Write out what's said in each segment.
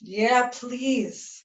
Yeah, please.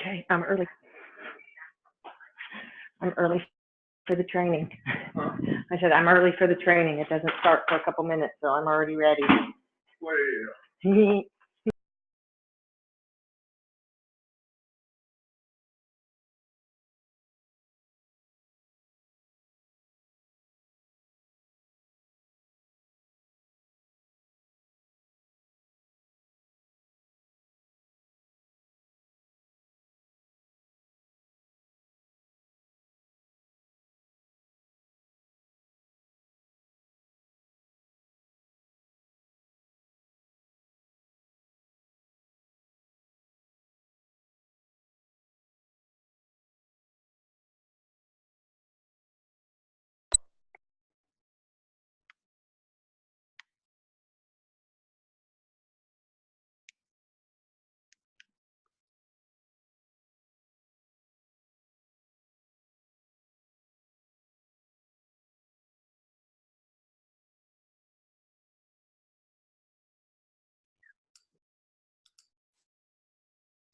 Okay, I'm early. I'm early for the training. I said I'm early for the training. It doesn't start for a couple minutes, so I'm already ready.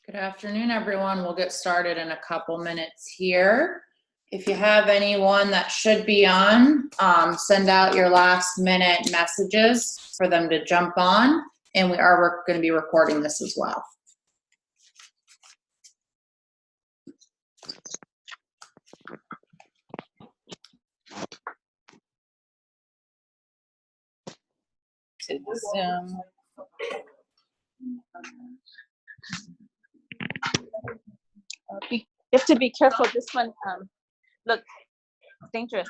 Good afternoon, everyone. We'll get started in a couple minutes here. If you have anyone that should be on, send out your last minute messages for them to jump on, and we are going to be recording this as well. To the Zoom. You have to be careful. This one, look, it's dangerous.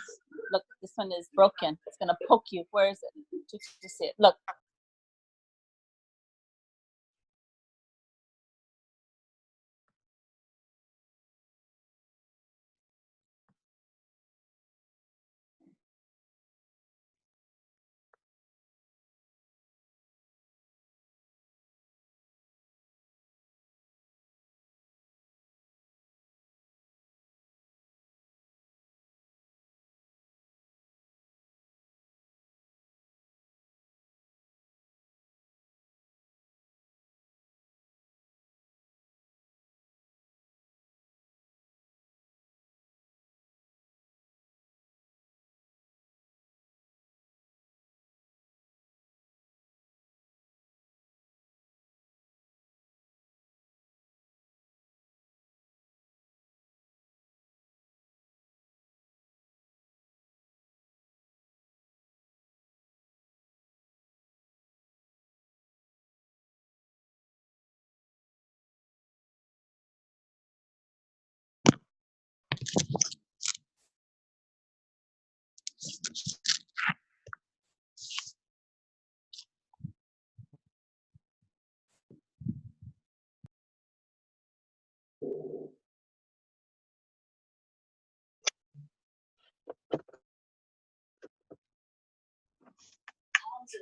Look, this one is broken. It's gonna poke you. Where is it? Just see it. Look.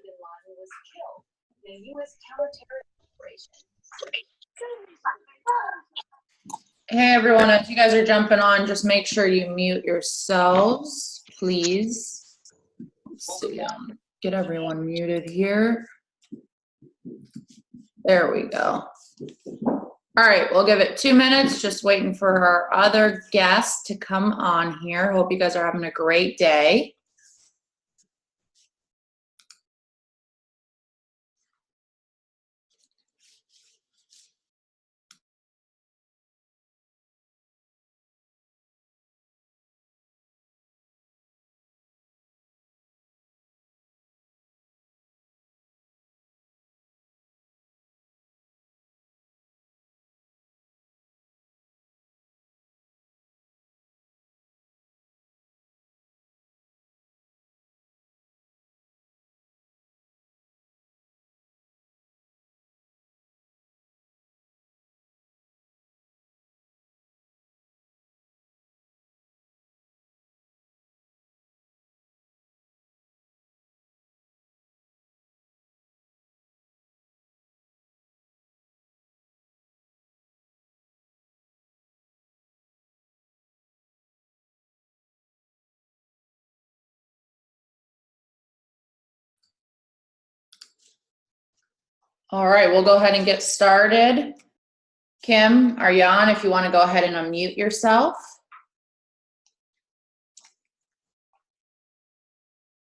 Bin Laden was killed in a U.S. counterterrorism operation. Hey, everyone, as you guys are jumping on, just make sure you mute yourselves, please. Let's see, get everyone muted here. There we go. All right, we'll give it 2 minutes, just waiting for our other guests to come on here. Hope you guys are having a great day. All right, we'll go ahead and get started. Kim, are you on? If you want to go ahead and unmute yourself.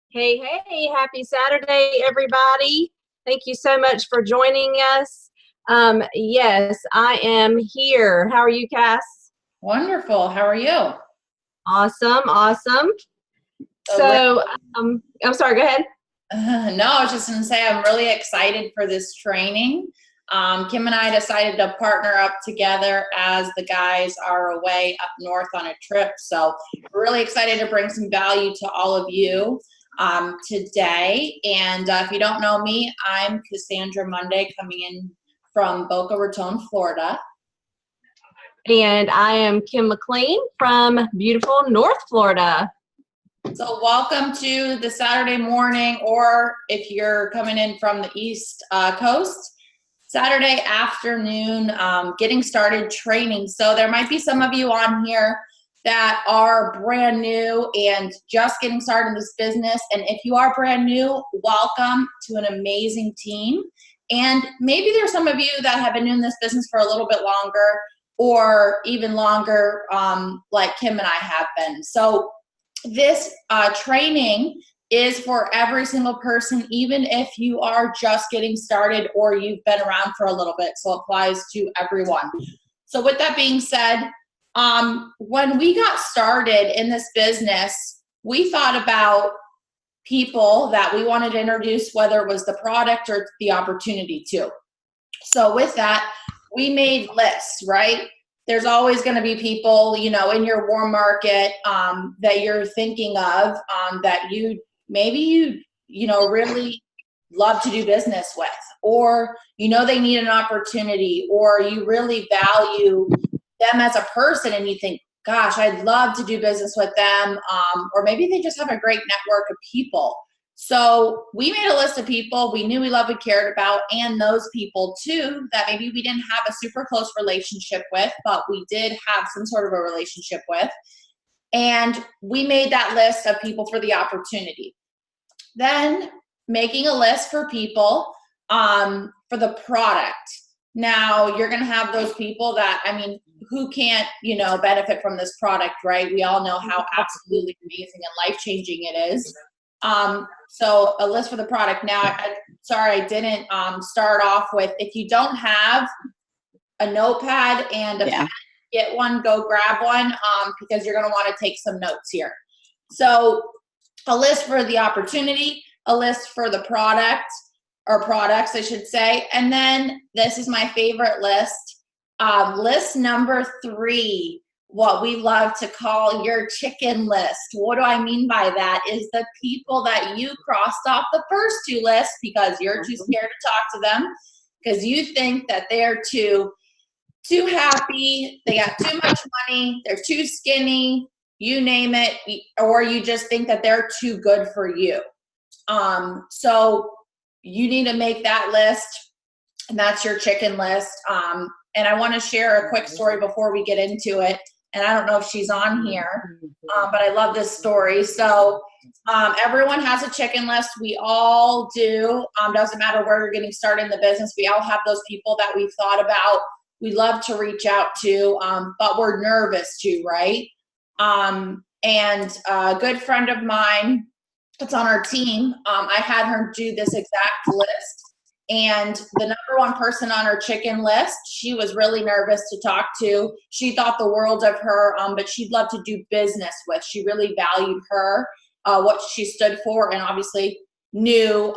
Hey, hey, happy Saturday, everybody. Thank you so much for joining us. Yes, I am here. How are you, Cass? Wonderful. How are you? Awesome, awesome. So, I'm sorry, go ahead. No, I was just going to say I'm really excited for this training. Kim and I decided to partner up together as the guys are away up north on a trip. So we're really excited to bring some value to all of you today. And if you don't know me, I'm Cassandra Monday, coming in from Boca Raton, Florida. And I am Kim McLean from beautiful North Florida. So welcome to the Saturday morning, or if you're coming in from the East Coast, Saturday afternoon, getting started training. So there might be some of you on here that are brand new and just getting started in this business. And if you are brand new, welcome to an amazing team. And maybe there's some of you that have been in this business for a little bit longer, or even longer, like Kim and I have been. So this training is for every single person, even if you are just getting started or you've been around for a little bit. So it applies to everyone. So with that being said, when we got started in this business, we thought about people that we wanted to introduce, whether it was the product or the opportunity to. So with that, we made lists, right? There's always going to be people, you know, in your warm market that you're thinking of that you really love to do business with, or you know they need an opportunity, or you really value them as a person and you think, gosh, I'd love to do business with them, or maybe they just have a great network of people. So we made a list of people we knew we loved and cared about, and those people too that maybe we didn't have a super close relationship with, but we did have some sort of a relationship with. And we made that list of people for the opportunity. Then making a list for people for the product. Now you're going to have those people that, I mean, who can't, benefit from this product, right? We all know how absolutely amazing and life-changing it is. So a list for the product. Now, I didn't start off with, if you don't have a notepad and a pen, get one, go grab one, because you're going to want to take some notes here. So a list for the opportunity, a list for the product, or products, I should say. And then this is my favorite list. List number 3, what we love to call your chicken list. What do I mean by that? Is the people that you crossed off the first 2 lists because you're too scared to talk to them, because you think that they're too happy, they got too much money, they're too skinny, you name it, or you just think that they're too good for you. So you need to make that list, and that's your chicken list. And I want to share a quick story before we get into it. And I don't know if she's on here, but I love this story. So everyone has a chicken list. We all do. Doesn't matter where you're getting started in the business. We all have those people that we've thought about we love to reach out to, but we're nervous too, right? And a good friend of mine that's on our team, I had her do this exact list. And the number one person on her chicken list, she was really nervous to talk to. She thought the world of her, but she'd love to do business with. She really valued her, what she stood for, and obviously knew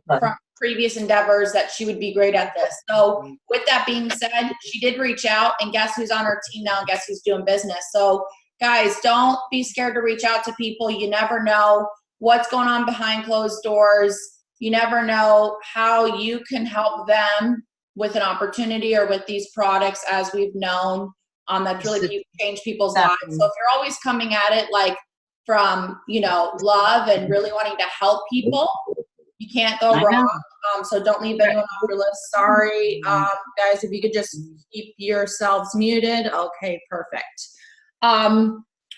from previous endeavors that she would be great at this. So with that being said, she did reach out, and guess who's on her team now, and guess who's doing business. So guys, don't be scared to reach out to people. You never know what's going on behind closed doors. You never know how you can help them with an opportunity or with these products, as we've known, that's really changed people's lives. So if you're always coming at it like from, you know, love and really wanting to help people, you can't go wrong. So don't leave anyone off your list. Sorry, guys, if you could just keep yourselves muted. Okay, perfect.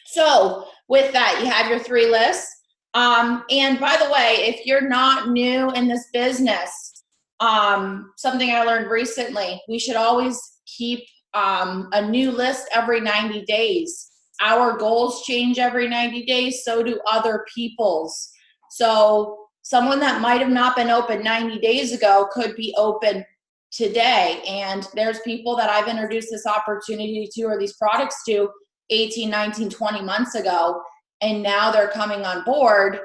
So with that, you have your 3 lists. And by the way, if you're not new in this business, something I learned recently, we should always keep a new list every 90 days. Our goals change every 90 days, so do other people's. So someone that might have not been open 90 days ago could be open today. And there's people that I've introduced this opportunity to, or these products to, 18, 19, 20 months ago. And now they're coming on board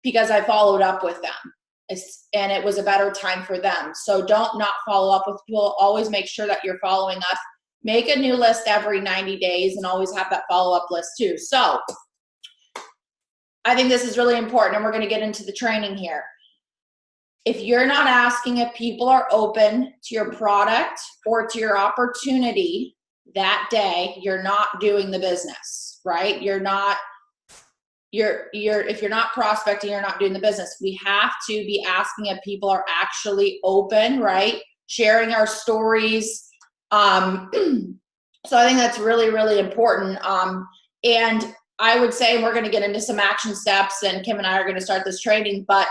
because I followed up with them. And it was a better time for them. So don't not follow up with people. Always make sure that you're following up. Make a new list every 90 days and always have that follow-up list too. So I think this is really important, and we're going to get into the training here. If you're not asking if people are open to your product or to your opportunity that day, you're not doing the business, right? If you're not prospecting, you're not doing the business. We have to be asking if people are actually open, right? Sharing our stories. So I think that's really, really important. And I would say we're going to get into some action steps, and Kim and I are going to start this training, but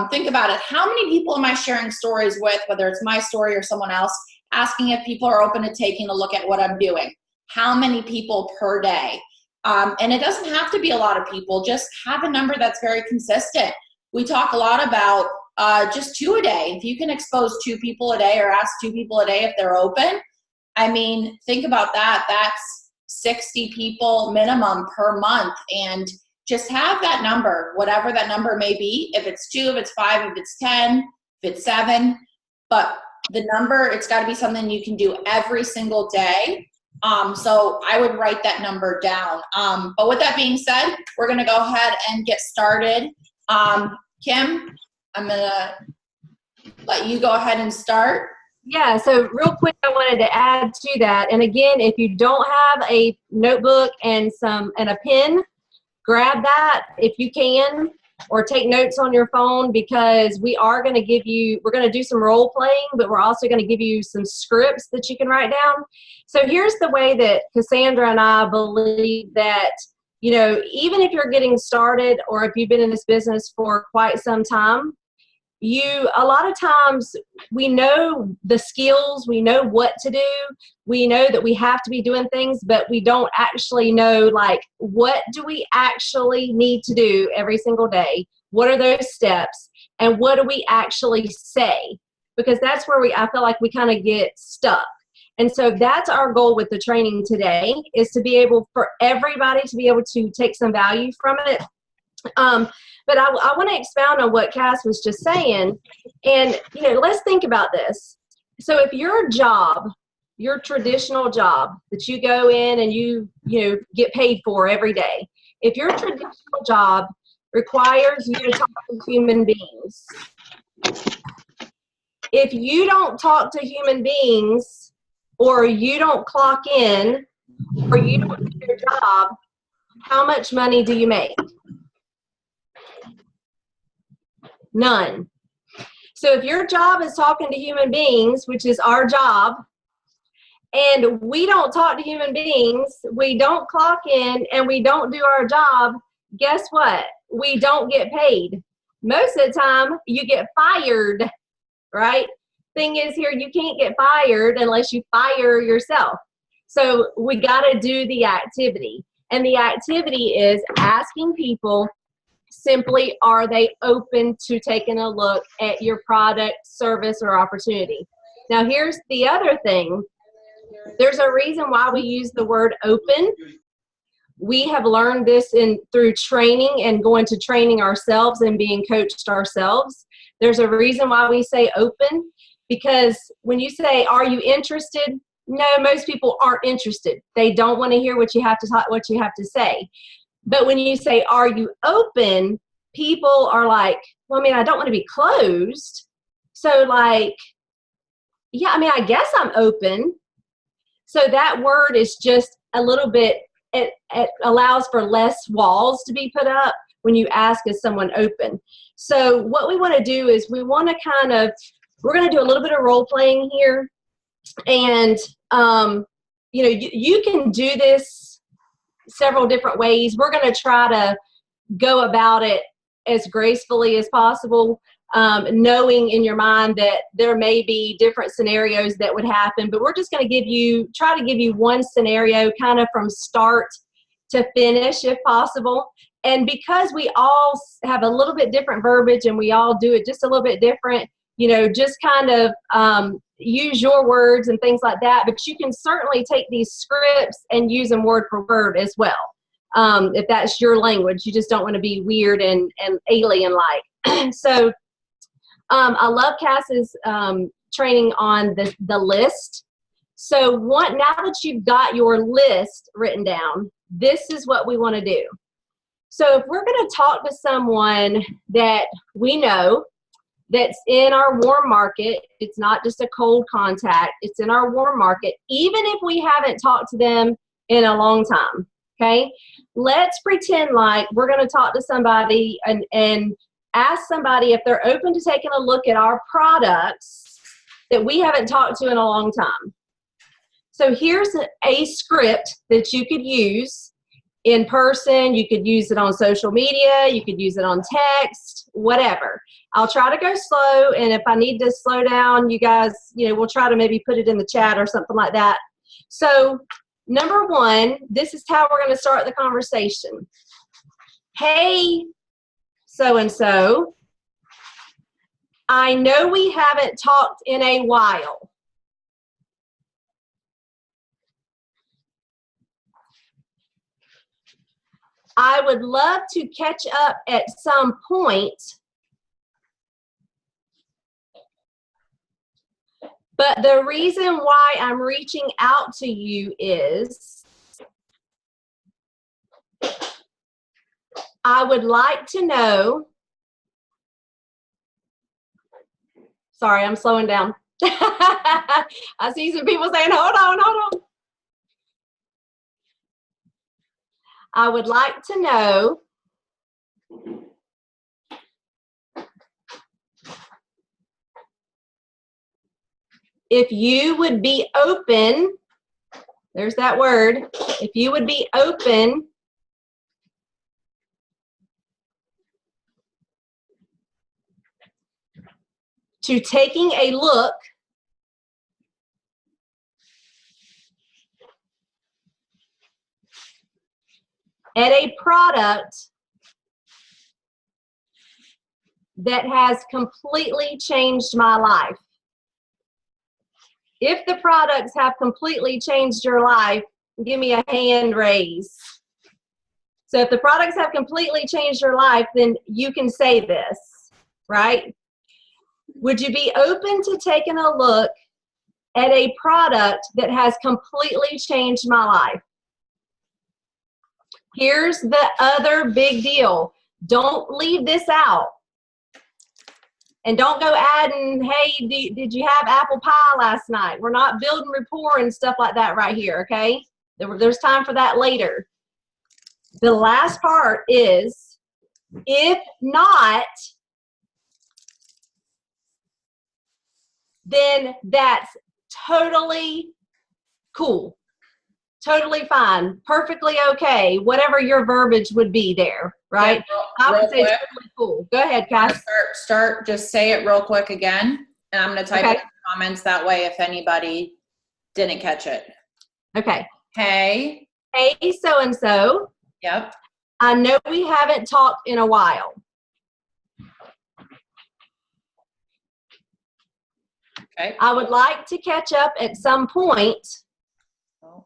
think about it. How many people am I sharing stories with, whether it's my story or someone else, asking if people are open to taking a look at what I'm doing? How many people per day? And it doesn't have to be a lot of people. Just have a number that's very consistent. We talk a lot about just 2 a day. If you can expose 2 people a day or ask 2 people a day if they're open, I mean, think about that. That's 60 people minimum per month. And just have that number, whatever that number may be. If it's 2, if it's 5, if it's 10, if it's 7. But the number, it's got to be something you can do every single day. So I would write that number down. But with that being said, we're going to go ahead and get started. Kim, I'm going to let you go ahead and start. Yeah, so real quick, I wanted to add to that. And again, if you don't have a notebook and a pen, grab that if you can, or take notes on your phone, because we are going to we're going to do some role playing, but we're also going to give you some scripts that you can write down. So here's the way that Cassandra and I believe that, you know, even if you're getting started or if you've been in this business for quite some time, a lot of times we know the skills, we know what to do, we know that we have to be doing things, but we don't actually know, like, what do we actually need to do every single day? What are those steps? And what do we actually say? Because that's where I feel like we kind of get stuck. And so that's our goal with the training today, is to be able for everybody to be able to take some value from it. But I want to expound on what Cass was just saying. And, you know, let's think about this. So if your job, your traditional job that you go in and you get paid for every day, if your traditional job requires you to talk to human beings, if you don't talk to human beings, or you don't clock in, or you don't do your job, how much money do you make? None. So if your job is talking to human beings, which is our job, and we don't talk to human beings, we don't clock in, and we don't do our job, guess what? We don't get paid. Most of the time, you get fired, right? thing is here, you can't get fired unless you fire yourself. So we got to do the activity. And the activity is asking people simply, are they open to taking a look at your product, service, or opportunity? Now, here's the other thing. There's a reason why we use the word open. We have learned this through training and going to training ourselves and being coached ourselves. There's a reason why we say open, because when you say, are you interested? No, most people aren't interested. They don't want to hear what you have to say. But when you say, are you open? People are like, well, I mean, I don't want to be closed. So like, yeah, I mean, I guess I'm open. So that word is just a little bit, it allows for less walls to be put up when you ask, is someone open? So what we want to do is we want to we're going to do a little bit of role playing here. And, you know, you can do this several different ways. We're going to try to go about it as gracefully as possible, knowing in your mind that there may be different scenarios that would happen, but we're just going to try to give you one scenario kind of from start to finish if possible. And because we all have a little bit different verbiage and we all do it just a little bit different, you know, just kind of use your words and things like that. But you can certainly take these scripts and use them word for word as well. If that's your language, you just don't want to be weird and alien-like. So I love Cass's training on the list. So now that you've got your list written down, this is what we want to do. So if we're going to talk to someone that we know that's in our warm market, it's not just a cold contact, it's in our warm market, even if we haven't talked to them in a long time, okay? Let's pretend like we're going to talk to somebody and ask somebody if they're open to taking a look at our products that we haven't talked to in a long time. So here's a script that you could use in person. You could use it on social media. You could use it on text, whatever. I'll try to go slow, and if I need to slow down, you guys, you know, we'll try to maybe put it in the chat or something like that. So number one, this is how we're going to start the conversation. Hey, so-and-so, I know we haven't talked in a while. I would love to catch up at some point, but the reason why I'm reaching out to you is I would like to know, sorry, I'm slowing down. I see some people saying, hold on. I would like to know if you would be open, there's that word, if you would be open to taking a look at a product that has completely changed my life. If the products have completely changed your life, give me a hand raise. So if the products have completely changed your life, then you can say this, right? Would you be open to taking a look at a product that has completely changed my life? Here's the other big deal. Don't leave this out. And don't go adding, hey, did you have apple pie last night? We're not building rapport and stuff like that right here, okay? There's time for that later. The last part is, if not, then that's totally cool. Totally fine, perfectly okay, whatever your verbiage would be there, right? Yeah, I would real say quick. totally cool. Go ahead, Cass. Start, just say it real quick again, And I'm gonna type it Okay. in the comments that way if anybody didn't catch it. Okay. Hey, Hey, so-and-so, yep, I know we haven't talked in a while. okay. I would like to catch up at some point. Oh,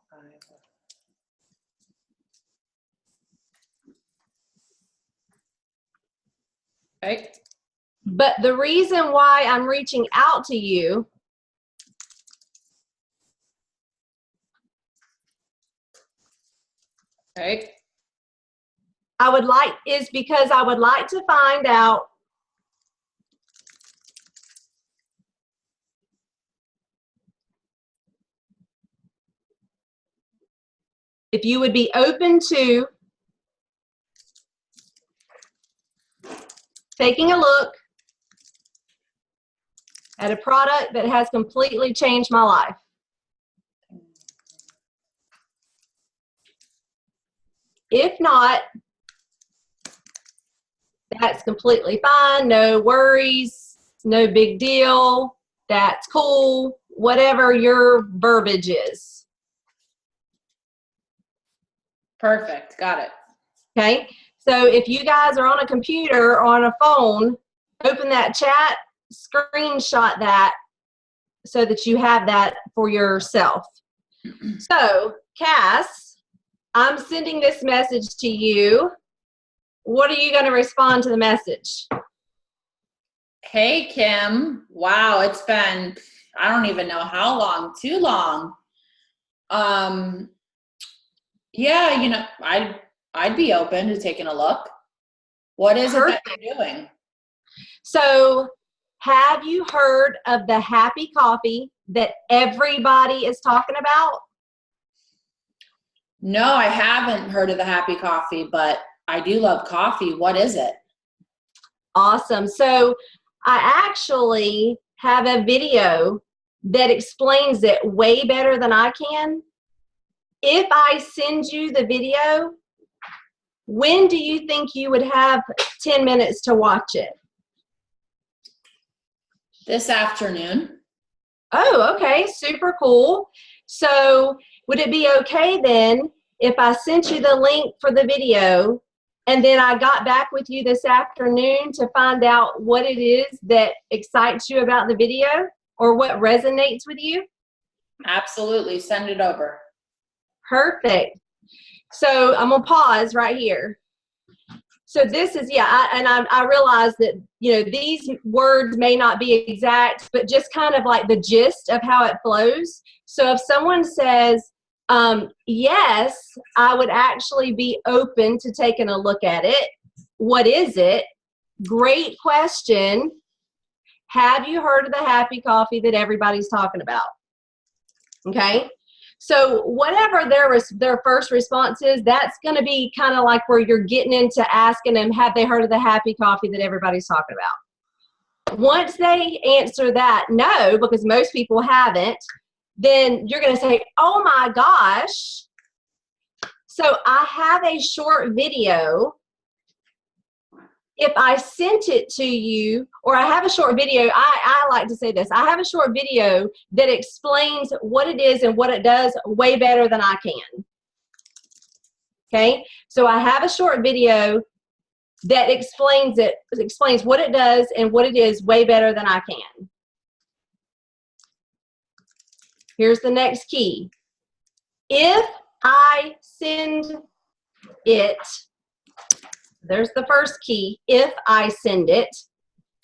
okay, But the reason why I'm reaching out to you okay. is because I would like to find out if you would be open to taking a look at a product that has completely changed my life. If not, that's completely fine. No worries. No big deal. That's cool. Whatever your verbiage is. Perfect, got it. Okay. So if you guys are on a computer or on a phone, open that chat, screenshot that so that you have that for yourself. So, Cass, I'm sending this message to you. What are you going to respond to the message? Hey, Kim. Wow, it's been, I don't even know how long, too long. Yeah, you know, I'd be open to taking a look. What is it that you're doing? So, have you heard of the Happy Coffee that everybody is talking about? No, I haven't heard of the Happy Coffee, but I do love coffee. What is it? Awesome. So, I actually have a video that explains it way better than I can. If I send you the video, when do you think you would have 10 minutes to watch it? This afternoon. Oh, okay. Super cool. So would it be okay then if I sent you the link for the video and then I got back with you this afternoon to find out what it is that excites you about the video or what resonates with you? Absolutely. Send it over. Perfect. So I'm gonna pause right here. So this is, I realize that, you know, these words may not be exact, but just kind of like the gist of how it flows. So if someone says, yes, I would actually be open to taking a look at it. What is it? Great question. Have you heard of the Happy Coffee that everybody's talking about? Okay. So whatever their first response is, that's going to be kind of like where you're getting into asking them, have they heard of the Happy Coffee that everybody's talking about? Once they answer that no, because most people haven't, then you're going to say, oh my gosh. So I have a short video. If I sent it to you, or I have a short video, I like to say this, I have a short video that explains what it is and what it does way better than I can. Okay, so I have a short video that explains what it does and what it is way better than I can. Here's the next key. If I send it, there's the first key, if I send it,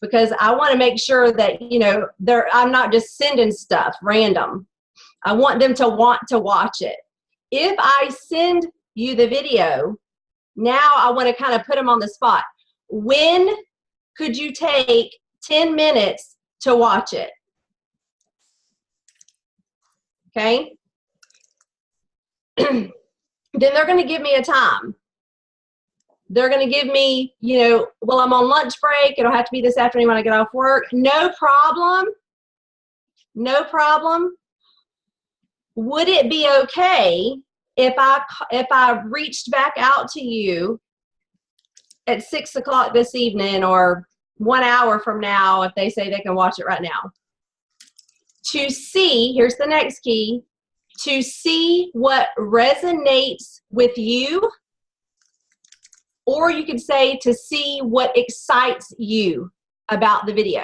because I want to make sure that, you know, I'm not just sending stuff random. I want them to want to watch it. If I send you the video, now I want to kind of put them on the spot. When could you take 10 minutes to watch it? Okay. Then they're going to give me a time. They're going to give me, you know, well, I'm on lunch break. It'll have to be this afternoon when I get off work. No problem. No problem. Would it be okay if I reached back out to you at 6 o'clock this evening or 1 hour from now if they say they can watch it right now? to see, here's the next key, to see what resonates with you, or you could say to see what excites you about the video.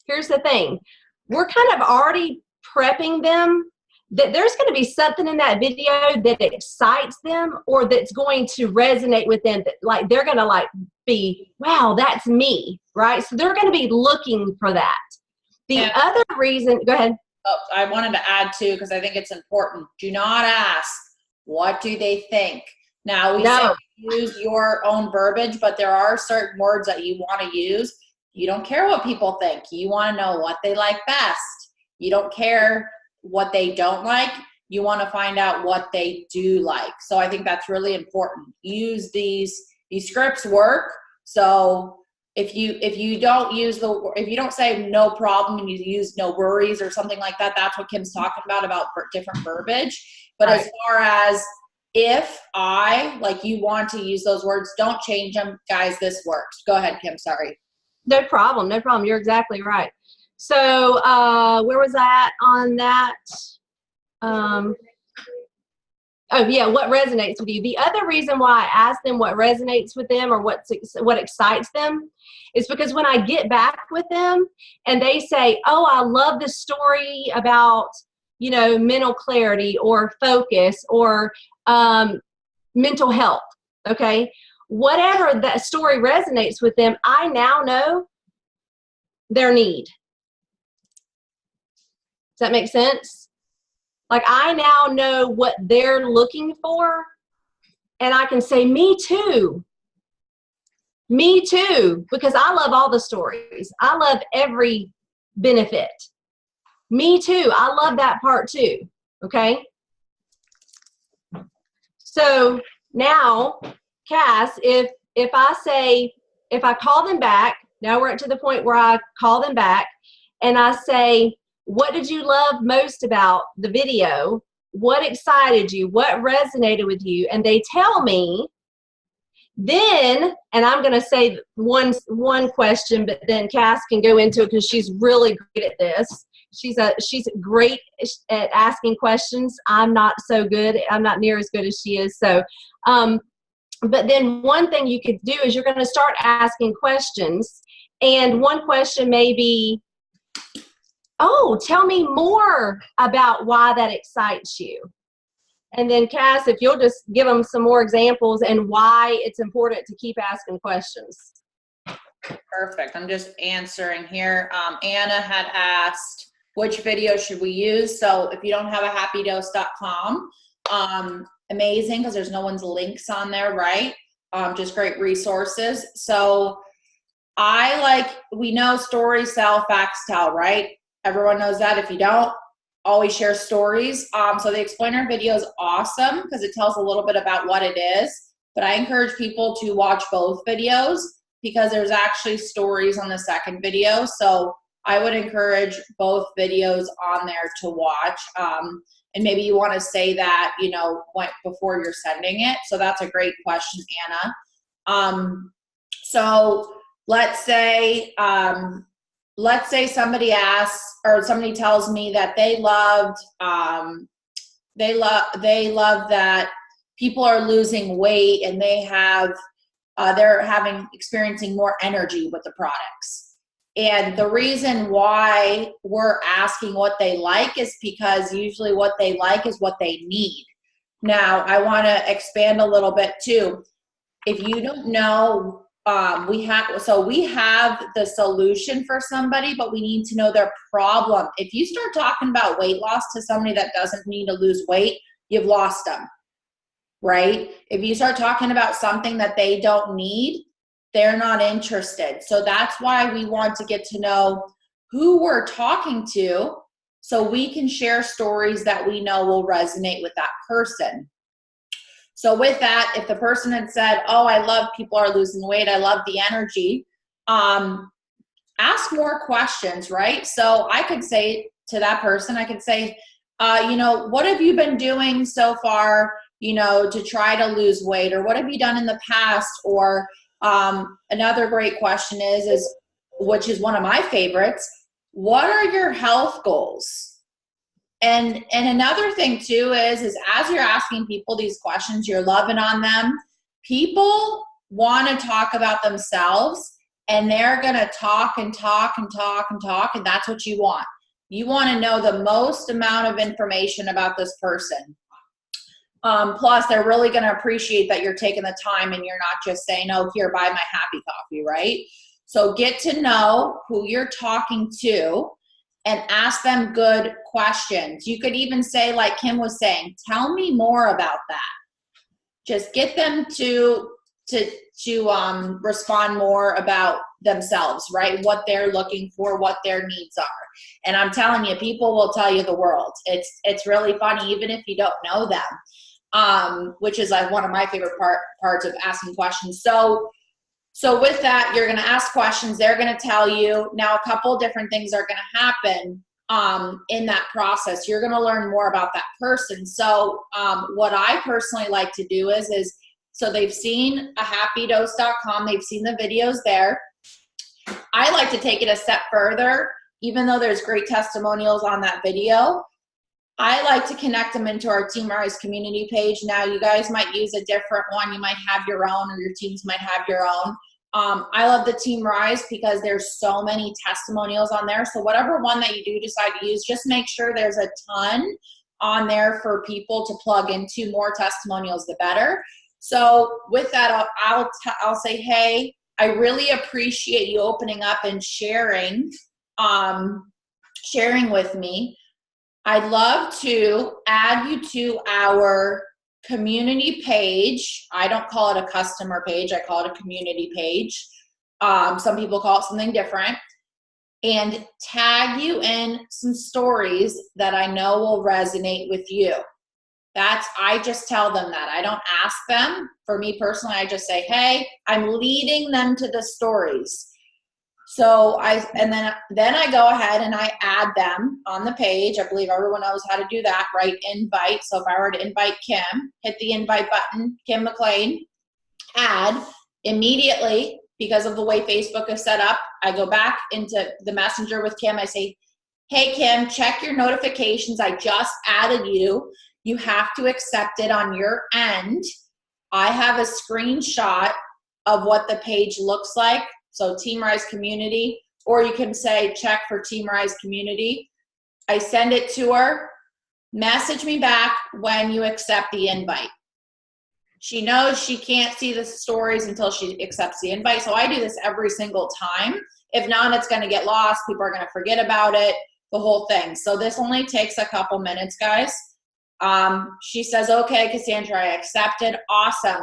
Here's the thing. We're kind of already prepping them that there's going to be something in that video that excites them or that's going to resonate with them, that like they're going to like be, wow, that's me, right? So they're going to be looking for that. The Yeah. other reason, go ahead. Oh, I wanted to add too, because I think it's important. Do not ask, what do they think? Now, we say use your own verbiage, but there are certain words that you want to use. You don't care what people think. You want to know what they like best. You don't care what they don't like. You want to find out what they do like. So I think that's really important. Use these scripts work. So if you don't say no problem and you use no worries or something like that, that's what Kim's talking about different verbiage. But Right. as far as if you want to use those words, don't change them. Guys, this works. Go ahead, Kim, sorry. No problem. No problem. You're exactly right. So where was I at on that? Oh yeah, what resonates with you. The other reason why I ask them what resonates with them or what excites them is because when I get back with them and they say, oh, I love this story about, mental clarity or focus or mental health, okay? Whatever that story resonates with them, I now know their need. Does that make sense? Like I now know what they're looking for, and I can say, me too. Me too, because I love all the stories. I love every benefit. Me too. I love that part too. Okay? So now, Cass, if I call them back, now we're to the point where I call them back and I say, what did you love most about the video? What excited you? What resonated with you? And they tell me, then, and I'm going to say one question, but then Cass can go into it because she's really great at this. She's great at asking questions. I'm not so good. I'm not near as good as she is. So, but then one thing you could do is you're going to start asking questions. And one question may be, oh, tell me more about why that excites you. And then Cass, if you'll just give them some more examples and why it's important to keep asking questions. Perfect. I'm just answering here. Anna had asked, which video should we use? So if you don't have a happydose.com, amazing, because there's no one's links on there, right? Just great resources. So we know stories sell, facts tell, right? Everyone knows that. If you don't, always share stories. So the explainer video is awesome because it tells a little bit about what it is. But I encourage people to watch both videos because there's actually stories on the second video. So I would encourage both videos on there to watch. And maybe you want to say that, before you're sending it. So that's a great question, Anna. So let's say somebody asks, or somebody tells me that they love that people are losing weight and they're experiencing more energy with the products. And the reason why we're asking what they like is because usually what they like is what they need. Now, I want to expand a little bit too. If you don't know, we have the solution for somebody, but we need to know their problem. If you start talking about weight loss to somebody that doesn't need to lose weight, you've lost them, right? If you start talking about something that they don't need, they're not interested. So that's why we want to get to know who we're talking to so we can share stories that we know will resonate with that person. So with that, if the person had said, oh, I love people are losing weight, I love the energy, ask more questions, right? So I could say to that person, what have you been doing so far, to try to lose weight, or what have you done in the past? Or another great question is, which is one of my favorites, what are your health goals? And another thing too is as you're asking people these questions, you're loving on them. People want to talk about themselves, and they're going to talk and talk and talk and talk, and that's what you want. You want to know the most amount of information about this person. Plus, they're really going to appreciate that you're taking the time and you're not just saying, oh, here, buy my happy coffee, right? So get to know who you're talking to and ask them good questions. You could even say, like Kim was saying, tell me more about that. Just get them to respond more about themselves, right? What they're looking for, what their needs are. And I'm telling you, people will tell you the world. It's really funny, even if you don't know them, which is like one of my favorite parts of asking questions. So with that, you're going to ask questions. They're going to tell you. Now, a couple different things are going to happen in that process. You're going to learn more about that person. So what I personally like to do is so they've seen a happydose.com. They've seen the videos there. I like to take it a step further. Even though there's great testimonials on that video, I like to connect them into our Team Rise community page. Now, you guys might use a different one. You might have your own, or your teams might have your own. I love the Team Rise because there's so many testimonials on there. So whatever one that you do decide to use, just make sure there's a ton on there for people to plug into. More testimonials, the better. So with that, I'll say, hey, I really appreciate you opening up and sharing with me. I'd love to add you to our community page. I don't call it a customer page. I call it a community page. Some people call it something different. And tag you in some stories that I know will resonate with you. I just tell them that. I don't ask them. For me personally, I just say, hey, I'm leading them to the stories. So then I go ahead and I add them on the page. I believe everyone knows how to do that, right? Invite. So if I were to invite Kim, hit the invite button, Kim McLean, add immediately. Because of the way Facebook is set up, I go back into the messenger with Kim. I say, hey, Kim, check your notifications. I just added you. You have to accept it on your end. I have a screenshot of what the page looks like. So Team Rise Community, or you can say check for Team Rise Community. I send it to her. Message me back when you accept the invite. She knows she can't see the stories until she accepts the invite. So I do this every single time. If not, it's going to get lost. People are going to forget about it, the whole thing. So this only takes a couple minutes, guys. She says, okay, Cassandra, I accepted. Awesome.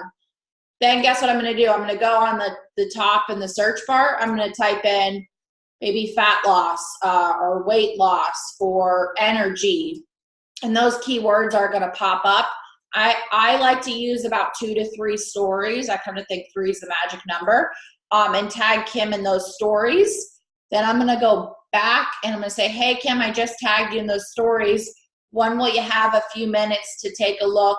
Then guess what I'm going to do? I'm going to go on the top in the search bar. I'm going to type in maybe fat loss or weight loss or energy. And those keywords are going to pop up. I like to use about 2 to 3 stories. I kind of think 3 is the magic number. And tag Kim in those stories. Then I'm going to go back and I'm going to say, hey, Kim, I just tagged you in those stories. When will you have a few minutes to take a look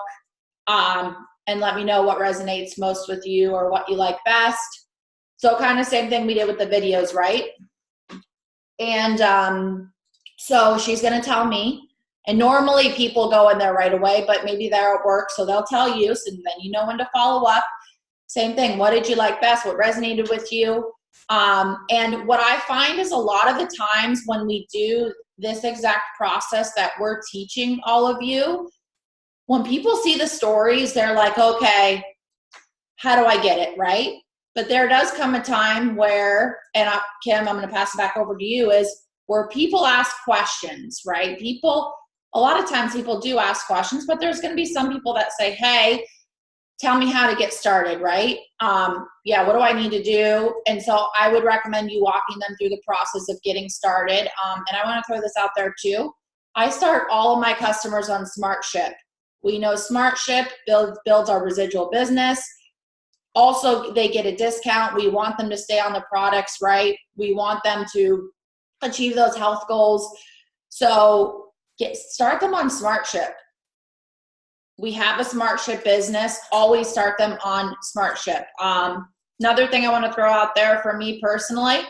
and let me know what resonates most with you or what you like best? So kind of same thing we did with the videos, right? And so she's going to tell me. And normally people go in there right away, but maybe they're at work, so they'll tell you. So then you know when to follow up. Same thing. What did you like best? What resonated with you? And what I find is a lot of the times when we do this exact process that we're teaching all of you, when people see the stories, they're like, okay, how do I get it, right? But there does come a time where, and Kim, I'm going to pass it back over to you, is where people ask questions, right? A lot of times people do ask questions, but there's going to be some people that say, hey, tell me how to get started, right? Yeah, what do I need to do? And so I would recommend you walking them through the process of getting started. And I want to throw this out there too. I start all of my customers on SmartShip. We know SmartShip builds our residual business. Also, they get a discount. We want them to stay on the products, right? We want them to achieve those health goals. So start them on SmartShip. We have a SmartShip business. Always start them on SmartShip. Another thing I want to throw out there for me personally,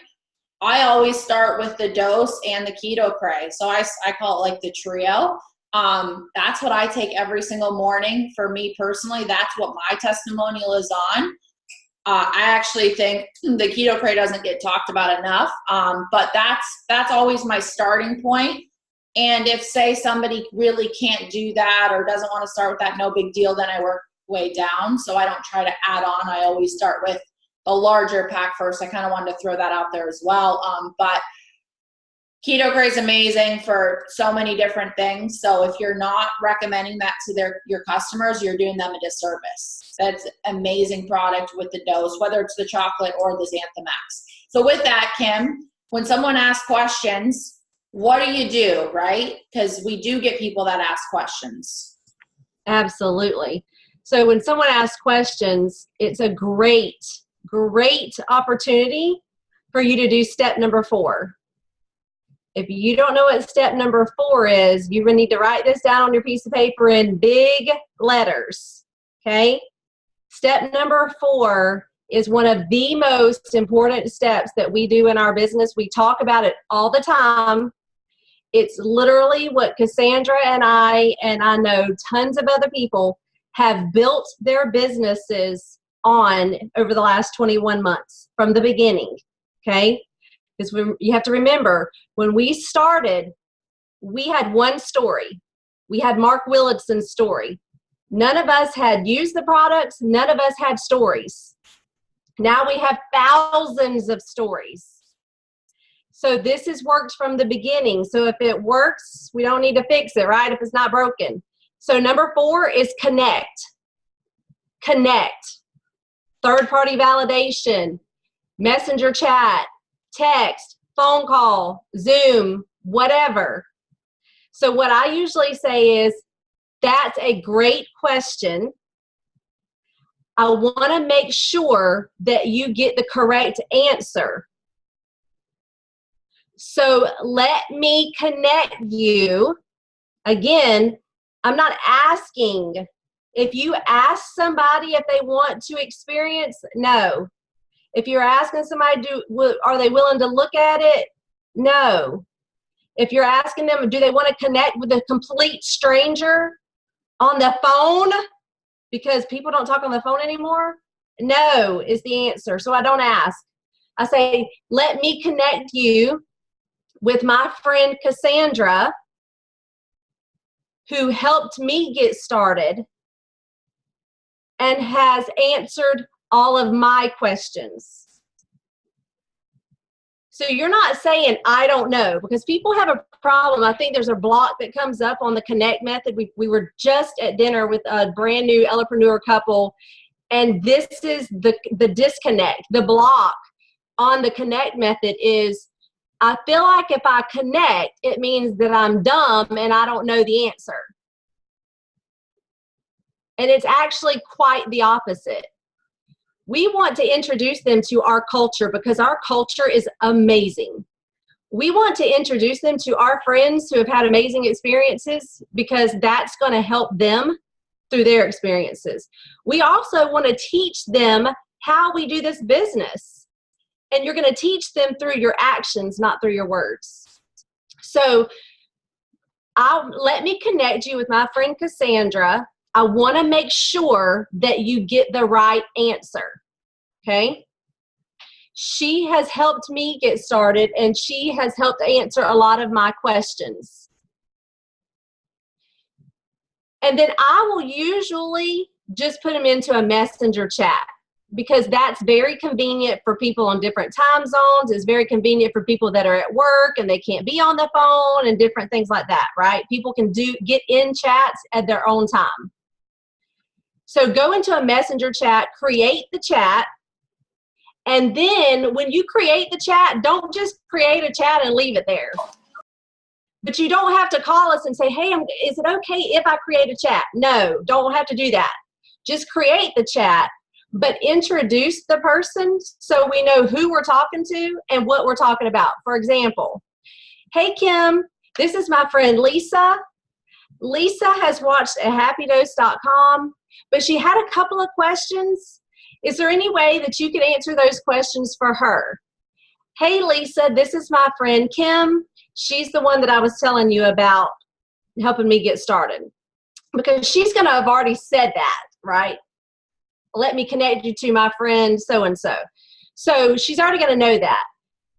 I always start with the dose and the keto cray. So I call it like the trio. That's what I take every single morning. For me personally, that's what my testimonial is on. I actually think the keto cray doesn't get talked about enough, but that's always my starting point. And if, say, somebody really can't do that or doesn't want to start with that, no big deal, then I work way down. So I don't try to add on. I always start with the larger pack first. I kind of wanted to throw that out there as well. But keto cray is amazing for so many different things. So if you're not recommending that to your customers, you're doing them a disservice. That's amazing product with the dose, whether it's the chocolate or the Xanthamax. So with that, Kim, when someone asks questions, what do you do, right? Because we do get people that ask questions. Absolutely. So when someone asks questions, it's a great opportunity for you to do step number 4. If you don't know what step number 4 is, you need to write this down on your piece of paper in big letters, okay? Step number 4 is one of the most important steps that we do in our business. We talk about it all the time. It's literally what Cassandra and I know tons of other people have built their businesses on over the last 21 months from the beginning, okay? Because you have to remember, when we started, we had one story. We had Mark Willardson's story. None of us had used the products. None of us had stories. Now we have thousands of stories. So this has worked from the beginning. So if it works, we don't need to fix it, right? If it's not broken. So number 4 is connect. Connect. Third-party validation, messenger chat, text, phone call, Zoom, whatever. So what I usually say is, that's a great question. I want to make sure that you get the correct answer. So let me connect you. Again, I'm not asking. If you ask somebody if they want to experience, no. If you're asking somebody, are they willing to look at it? No. If you're asking them, do they want to connect with a complete stranger on the phone? Because people don't talk on the phone anymore? No is the answer. So I don't ask. I say, let me connect you with my friend Cassandra, who helped me get started and has answered all of my questions. So you're not saying, I don't know, because people have a problem. I think there's a block that comes up on the Connect method. We were just at dinner with a brand new Ellepreneur couple, and this is the disconnect. The block on the Connect method is, I feel like if I connect, it means that I'm dumb and I don't know the answer. And it's actually quite the opposite. We want to introduce them to our culture because our culture is amazing. We want to introduce them to our friends who have had amazing experiences because that's going to help them through their experiences. We also want to teach them how we do this business. And you're going to teach them through your actions, not through your words. So let me connect you with my friend Cassandra. I want to make sure that you get the right answer, okay? She has helped me get started, and she has helped answer a lot of my questions. And then I will usually just put them into a messenger chat because that's very convenient for people on different time zones. It's very convenient for people that are at work and they can't be on the phone and different things like that, right? People can get in chats at their own time. So go into a messenger chat, create the chat, and then when you create the chat, don't just create a chat and leave it there. But you don't have to call us and say, hey, is it okay if I create a chat? No, don't have to do that. Just create the chat, but introduce the person so we know who we're talking to and what we're talking about. For example, hey, Kim, this is my friend Lisa. Lisa has watched ahappydose.com, but she had a couple of questions. Is there any way that you could answer those questions for her? hey, Lisa, this is my friend Kim. She's the one that I was telling you about helping me get started. Because she's going to have already said that, right? Let me connect you to my friend so-and-so. So she's already going to know that.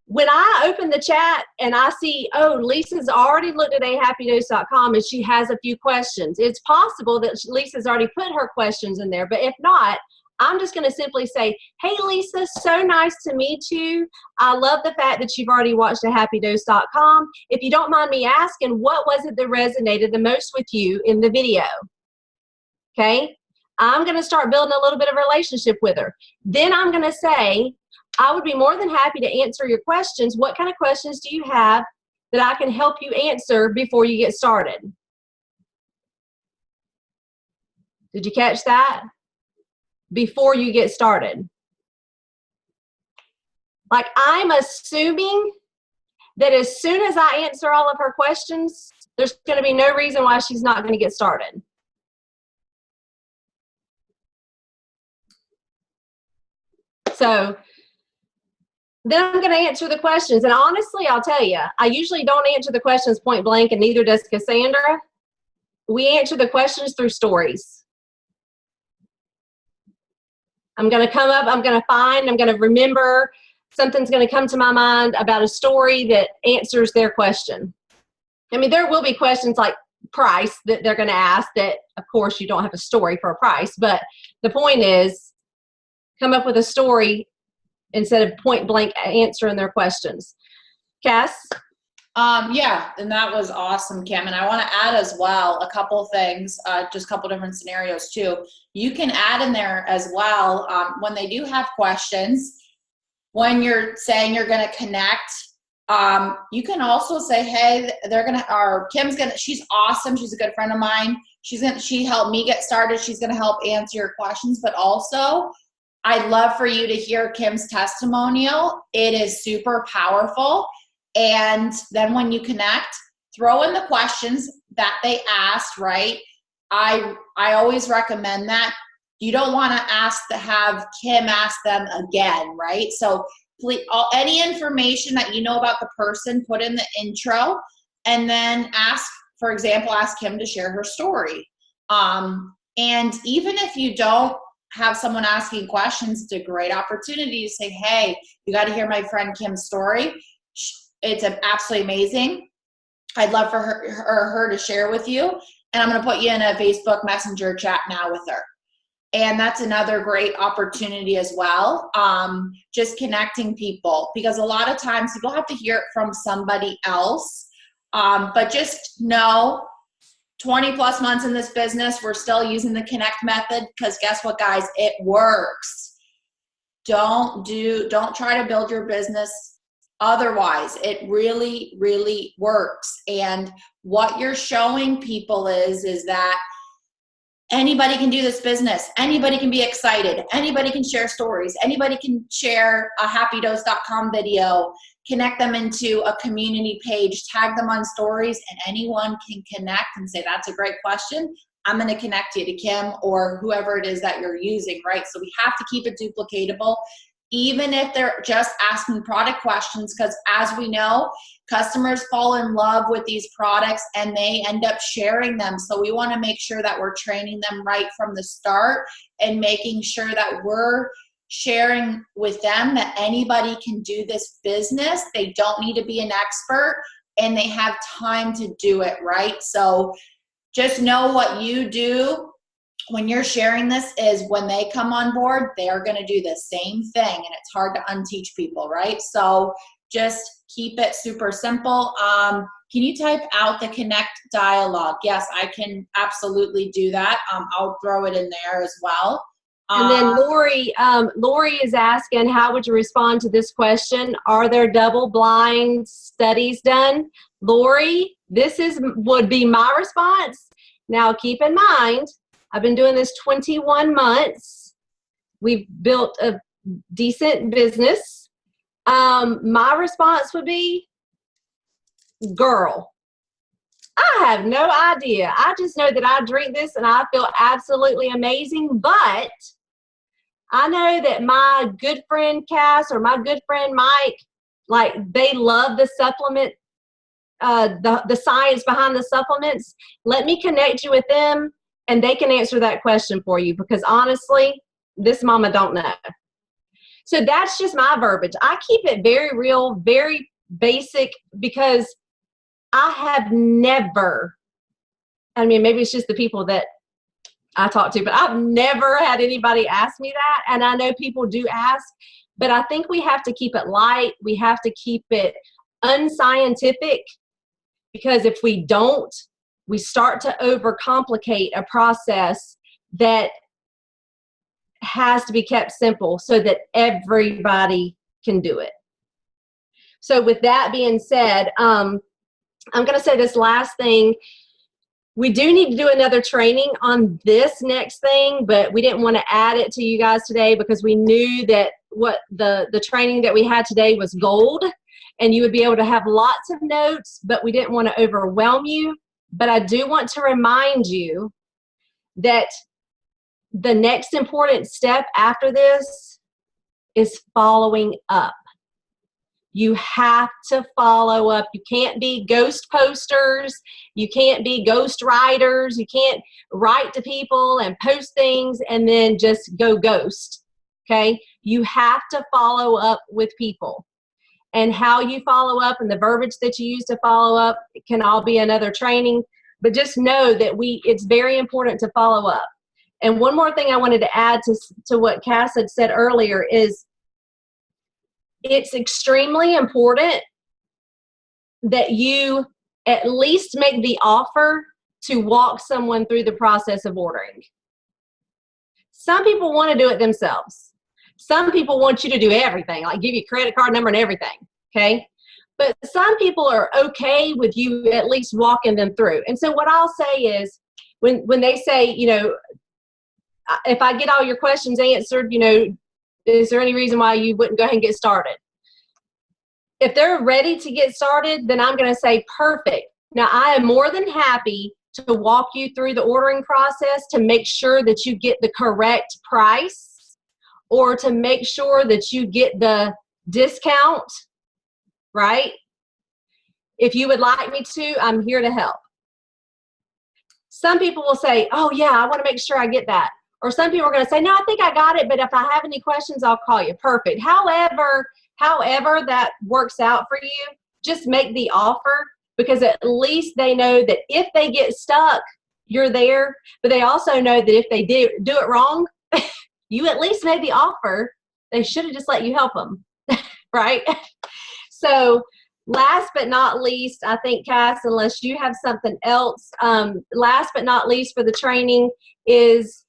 When I open the chat and I see, oh, Lisa's already looked at ahappydose.com and she has a few questions, it's possible that Lisa's already put her questions in there. But if not, I'm just going to simply say, hey, Lisa, so nice to meet you. I love the fact that you've already watched ahappydose.com. If you don't mind me asking, what was it that resonated the most with you in the video? Okay? I'm going to start building a little bit of a relationship with her. Then I'm going to say, I would be more than happy to answer your questions. What kind of questions do you have that I can help you answer before you get started? Did you catch that? Before you get started. Like, I'm assuming that as soon as I answer all of her questions, there's going to be no reason why she's not going to get started. So then I'm going to answer the questions. And honestly, I'll tell you, I usually don't answer the questions point blank, and neither does Cassandra. We answer the questions through stories. I'm going to come up, I'm going to find, I'm going to remember, something's going to come to my mind about a story that answers their question. I mean, there will be questions like price that they're going to ask that, of course, you don't have a story for a price. But the point is, come up with a story instead of point blank answering their questions. Cass? Yeah, and that was awesome, Kim. And I want to add as well a couple things, just a couple different scenarios too. You can add in there as well when they do have questions. When you're saying you're going to connect, you can also say, hey, Kim's gonna. She's awesome. She's a good friend of mine. She helped me get started. She's gonna help answer your questions. But also, I'd love for you to hear Kim's testimonial. It is super powerful. And then when you connect, throw in the questions that they asked, right? I always recommend that. You don't want to have Kim ask them again, right? So please, any information that you know about the person, put in the intro, and then for example, ask Kim to share her story. And even if you don't have someone asking questions, it's a great opportunity to say, hey, you got to hear my friend Kim's story. It's absolutely amazing. I'd love for her to share with you. And I'm going to put you in a Facebook Messenger chat now with her. And that's another great opportunity as well. Just connecting people, because a lot of times people have to hear it from somebody else. But just know, 20 plus months in this business, we're still using the connect method, because guess what, guys? It works. Don't try to build your business otherwise. It really, really works. And what you're showing people is that anybody can do this business. Anybody can be excited. Anybody can share stories. Anybody can share a happydose.com video, connect them into a community page, tag them on stories, and anyone can connect and say, that's a great question. I'm going to connect you to Kim or whoever it is that you're using, right? So we have to keep it duplicatable, even if they're just asking product questions, because as we know, customers fall in love with these products and they end up sharing them. So we want to make sure that we're training them right from the start and making sure that we're sharing with them that anybody can do this business. They don't need to be an expert and they have time to do it, right? So just know what you do when you're sharing this is when they come on board, they're going to do the same thing, and it's hard to unteach people, right? So just keep it super simple. Can you type out the connect dialogue? Yes, I can absolutely do that. I'll throw it in there as well. And then Lori is asking, how would you respond to this question? Are there double-blind studies done? Lori, would be my response. Now, keep in mind, I've been doing this 21 months. We've built a decent business. My response would be, girl, I have no idea. I just know that I drink this and I feel absolutely amazing, but I know that my good friend Cass or my good friend Mike, like they love the supplement, the science behind the supplements, let me connect you with them and they can answer that question for you, because honestly, this mama don't know. So that's just my verbiage. I keep it very real, very basic, because I have never, I mean, maybe it's just the people that I talk to, but I've never had anybody ask me that. And I know people do ask, but I think we have to keep it light. We have to keep it unscientific, because if we don't, we start to overcomplicate a process that has to be kept simple so that everybody can do it. So with that being said, I'm going to say this last thing. We do need to do another training on this next thing, but we didn't want to add it to you guys today because we knew that what the training that we had today was gold, and you would be able to have lots of notes, but we didn't want to overwhelm you. But I do want to remind you that the next important step after this is following up. You have to follow up. You can't be ghost posters. You can't be ghost writers. You can't write to people and post things and then just go ghost, okay? You have to follow up with people. And how you follow up and the verbiage that you use to follow up, it can all be another training. But just know that it's very important to follow up. And one more thing I wanted to add to what Cass had said earlier is, it's extremely important that you at least make the offer to walk someone through the process of ordering. Some people want to do it themselves. Some people want you to do everything, like give you a credit card number and everything, okay? But some people are okay with you at least walking them through. And so what I'll say is, when they say, you know, if I get all your questions answered, you know, is there any reason why you wouldn't go ahead and get started? If they're ready to get started, then I'm going to say, perfect. Now, I am more than happy to walk you through the ordering process to make sure that you get the correct price, or to make sure that you get the discount, right? If you would like me to, I'm here to help. Some people will say, oh yeah, I want to make sure I get that. Or some people are going to say, no, I think I got it, but if I have any questions, I'll call you. Perfect. However that works out for you, just make the offer, because at least they know that if they get stuck, you're there. But they also know that if they do it wrong, you at least made the offer. They should have just let you help them, right? So last but not least, I think, Cass, unless you have something else, last but not least for the training is,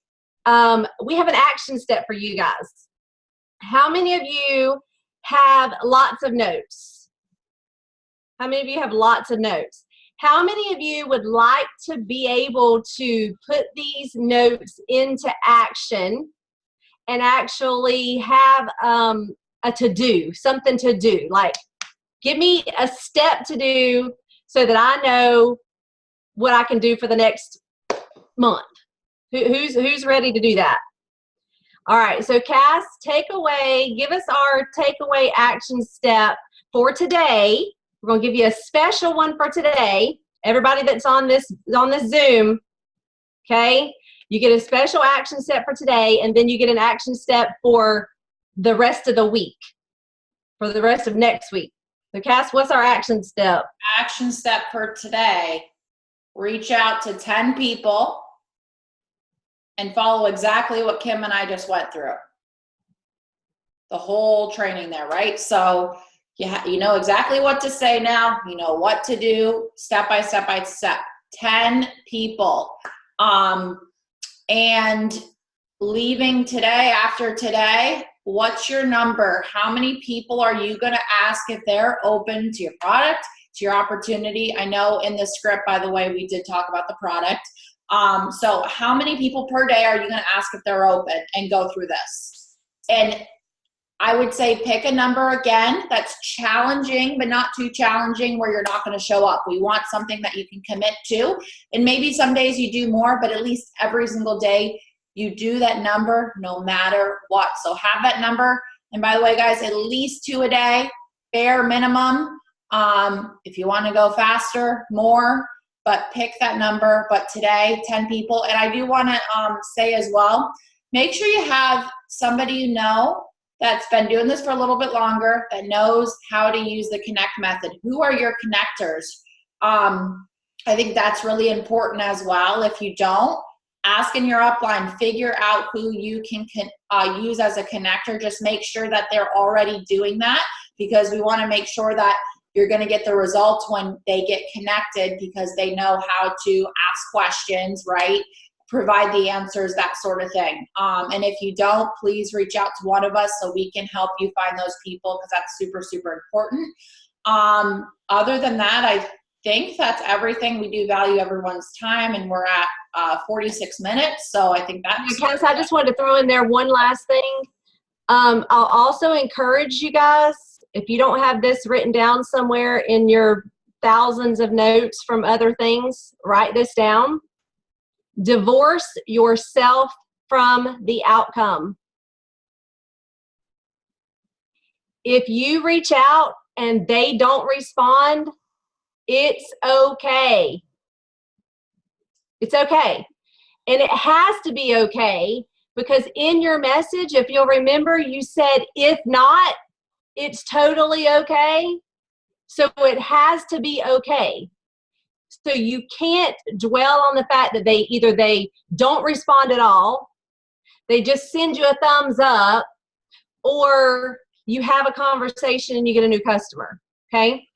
we have an action step for you guys. How many of you have lots of notes? How many of you have lots of notes? How many of you would like to be able to put these notes into action and actually have a to-do, something to do? Like, give me a step to do so that I know what I can do for the next month. Who's ready to do that? All right, so Cass, give us our takeaway action step for today. We're going to give you a special one for today. Everybody that's on this Zoom, okay? You get a special action step for today, and then you get an action step for the rest of the week, for the rest of next week. So Cass, what's our action step? Action step for today: reach out to 10 people and follow exactly what Kim and I just went through. The whole training there, right? So you know exactly what to say now. You know what to do step by step by step. 10 people. And leaving today, after today, what's your number? How many people are you going to ask if they're open to your product, to your opportunity? I know in the script, by the way, we did talk about the product. So how many people per day are you going to ask if they're open, and go through this? And I would say pick a number again that's challenging, but not too challenging where you're not going to show up. We want something that you can commit to. And maybe some days you do more, but at least every single day you do that number no matter what. So have that number. And by the way, guys, at least 2 a day. bare minimum. If you want to go faster, more, but pick that number. But today, 10 people. And I do want to say as well, make sure you have somebody you know that's been doing this for a little bit longer, that knows how to use the connect method. Who are your connectors? I think that's really important as well. If you don't, ask in your upline, figure out who you can use as a connector. Just make sure that they're already doing that, because we want to make sure that you're going to get the results when they get connected, because they know how to ask questions, right? Provide the answers, that sort of thing. And if you don't, please reach out to one of us so we can help you find those people, because that's super, super important. Other than that, I think that's everything. We do value everyone's time, and we're at 46 minutes. So I think that's... Cass, I just wanted to throw in there one last thing. I'll also encourage you guys, if you don't have this written down somewhere in your thousands of notes from other things, write this down. Divorce yourself from the outcome. If you reach out and they don't respond, it's okay. It's okay. And it has to be okay, because in your message, if you'll remember, you said, if not, it's totally okay. So it has to be okay. So you can't dwell on the fact that they don't respond at all, they just send you a thumbs up, or you have a conversation and you get a new customer, okay?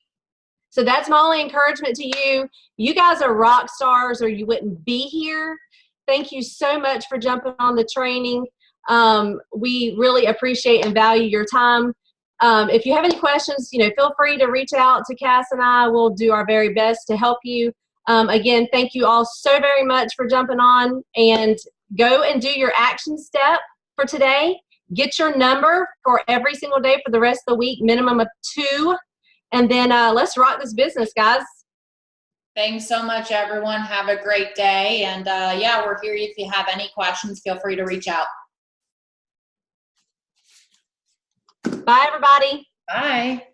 So that's my only encouragement to you. You guys are rock stars or you wouldn't be here. Thank you so much for jumping on the training. We really appreciate and value your time. If you have any questions, feel free to reach out to Cass and I. We'll do our very best to help you. Again, thank you all so very much for jumping on, and go and do your action step for today. Get your number for every single day for the rest of the week, minimum of 2. And then let's rock this business, guys. Thanks so much, everyone. Have a great day. And yeah, we're here. If you have any questions, feel free to reach out. Bye, everybody. Bye.